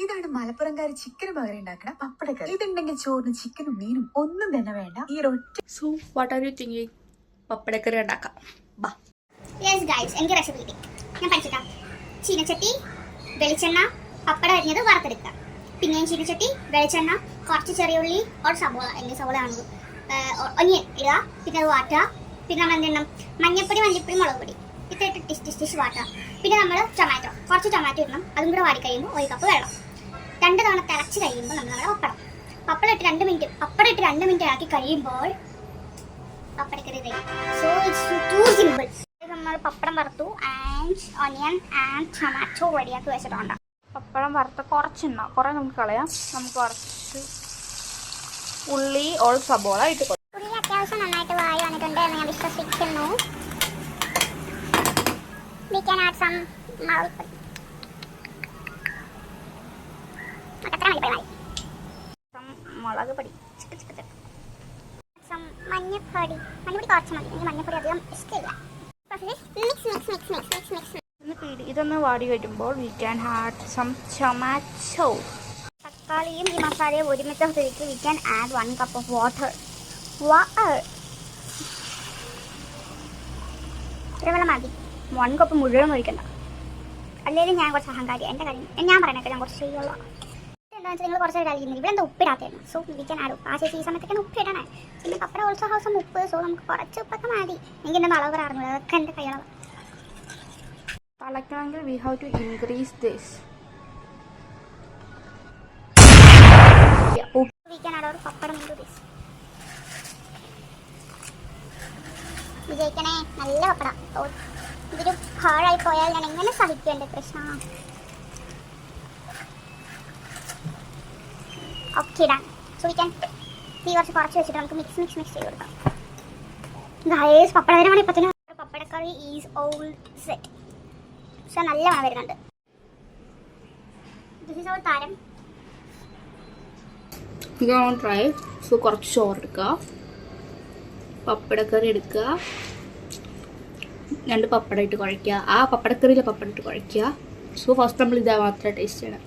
ഇതാണ് മലപ്പുറംകാർ ചിക്കന് പകരം ഉണ്ടാക്കണ പപ്പടക്കറി. ഇതുണ്ടെങ്കിൽ ചോറിന് ചിക്കനും മീനും ഒന്നും തന്നെ വേണ്ട. ഈ ഒറ്റ. So what are you thinking? പപ്പടക്കറി ഉണ്ടാക്കാം. ബാ. യെസ് ഗൈസ്, എനിക്ക് റെസിപ്പി കിട്ടി. ഞാൻ പഠിച്ചിട്ടാ. ചീനച്ചട്ടി, വെളിച്ചെണ്ണ, പപ്പടം അരിഞ്ഞത് വറുത്തെടുക്കുക. പിന്നെയും ചീനച്ചട്ടി, വെളിച്ചെണ്ണ, കുറച്ച് ചെറിയ ഉള്ളി, ഒരു സവോള, അല്ലെങ്കിൽ സവോളയാണത്, ഒനിയൻ ഇടുക. പിന്നെ അത് വാട്ടുക. പിന്നെ നമ്മൾ എന്തെണ്ണം മഞ്ഞപ്പൊടി, മല്ലിപ്പൊടി, മുളക് പൊടി ഇട്ടിട്ട് ടിഷ് വാട്ടുക. പിന്നെ നമ്മൾ ടൊമാറ്റോ, കുറച്ച് ടൊമാറ്റോ ഇടണം. അതും കൂടെ വാടി കഴിയുമ്പോൾ 1 കപ്പ് വെള്ളം. 2 തവണ തിളച്ച് കഴിയുമ്പോൾ നമ്മൾ നമ്മുടെ പപ്പടം ഇട്ട് 2 മിനിറ്റ് ആക്കി കഴിയുമ്പോൾ പപ്പടക്കറി ready. So it's too simple. നമ്മൾ പപ്പടം വറുത്തു ആൻഡ് ഒനിയൻ ആൻഡ് ടൊമാറ്റോ റെഡിയാക്കി വെച്ചിട്ടുണ്ട്. പപ്പടം വറുത്ത കുറച്ചെണ്ണ, കുറേ നമുക്ക് കളയാം. നമുക്ക് കുറച്ച് ഉള്ളി ഓൾ സബോള ഇട്ട് കൊടുക്കും. ഉള്ളി അത്യാവശ്യം നന്നായിട്ട് വായി വന്നിട്ടുണ്ട് എന്ന് ഞാൻ വിശ്വസിക്കുന്നു. We can add some മല്ലിപ്പൊടി. മുളക് പൊടി, മഞ്ഞപ്പൊടി കുറച്ച് മതി. എനിക്ക് മഞ്ഞപ്പൊടി അധികം ഇഷ്ടമില്ല. ഇതൊന്ന് വാടി വരുമ്പോൾ we can add some tomato. തക്കാളിയും ഈ മസാലയും ഒരുമിച്ച് we can add 1 cup of water. വെള്ളം മതി. 1 കപ്പ് മുഴുവൻ ഒഴിക്കണ്ട. അല്ലെങ്കിൽ ഞാൻ കുറച്ച് അഹങ്കാരി. എൻ്റെ കാര്യം ഞാൻ പറയണൊക്കെ ഞാൻ കുറച്ച് ചെയ്യുള്ളൂ. എന്താണെന്ന് വെച്ചാൽ നിങ്ങൾ കുറച്ച് കഴിക്കുന്നില്ല. ഇവിടെ എന്താ ഉപ്പിടാത്തതാണ്. സോ we can add ഉപ്പ്. ആ ചേച്ചി ഈ സമയത്തൊക്കെ ഉപ്പിടണേ. പിന്നെ പപ്പടം ഓൾസോ ഹാവ് സം ഉപ്പ്. സോ നമുക്ക് കുറച്ച് ഉപ്പൊക്കെ മതി. എനിക്ക് എൻ്റെ അളവ് അറിഞ്ഞു. അതൊക്കെ എൻ്റെ കൈയളവ്. തിളയ്ക്കണമെങ്കിൽ we have to increase this. We can add pappadam into this. വിജയിക്കണേ, നല്ല പപ്പടം. ഇതൊരു ഹാർഡായി പോയാൽ ഞാൻ എങ്ങനെ സഹിക്കേണ്ടത് Krishna. Okay done. So we can തീ കുറച്ച് വെച്ചിട്ട് നമുക്ക് മിക്സ് ചെയ്ത് കൊടുക്കാം. ഗൈസ്, പപ്പടവരമാണ് ഇപ്പത്തിന്. പപ്പടക്കറി ഈസ് ഓൾ സെറ്റ്. പക്ഷെ നല്ല മണം വരുന്നുണ്ട്. ദിസ് ഈസ് അവർ താരം. ട്രൈ. സോ കുറച്ച് ചോറ് എടുക്കുക, പപ്പടക്കറി എടുക്കുക, 2 പപ്പടം ഇട്ട് കുഴയ്ക്കുക. ആ പപ്പടക്കറിയിലെ പപ്പടം ഇട്ട് കുഴയ്ക്കുക. സോ ഫസ്റ്റ് നമ്മൾ ഇതാ മാത്രം ടേസ്റ്റ് ചെയ്യണം.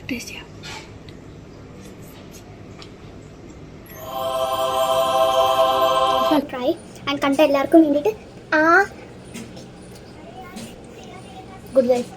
ടേസ്റ്റ് ചെയ്യാം. ട്രൈ ആൻഡ് കണ്ട എല്ലാവർക്കും വേണ്ടിയിട്ട് ഗുഡ് ഗൈസ്.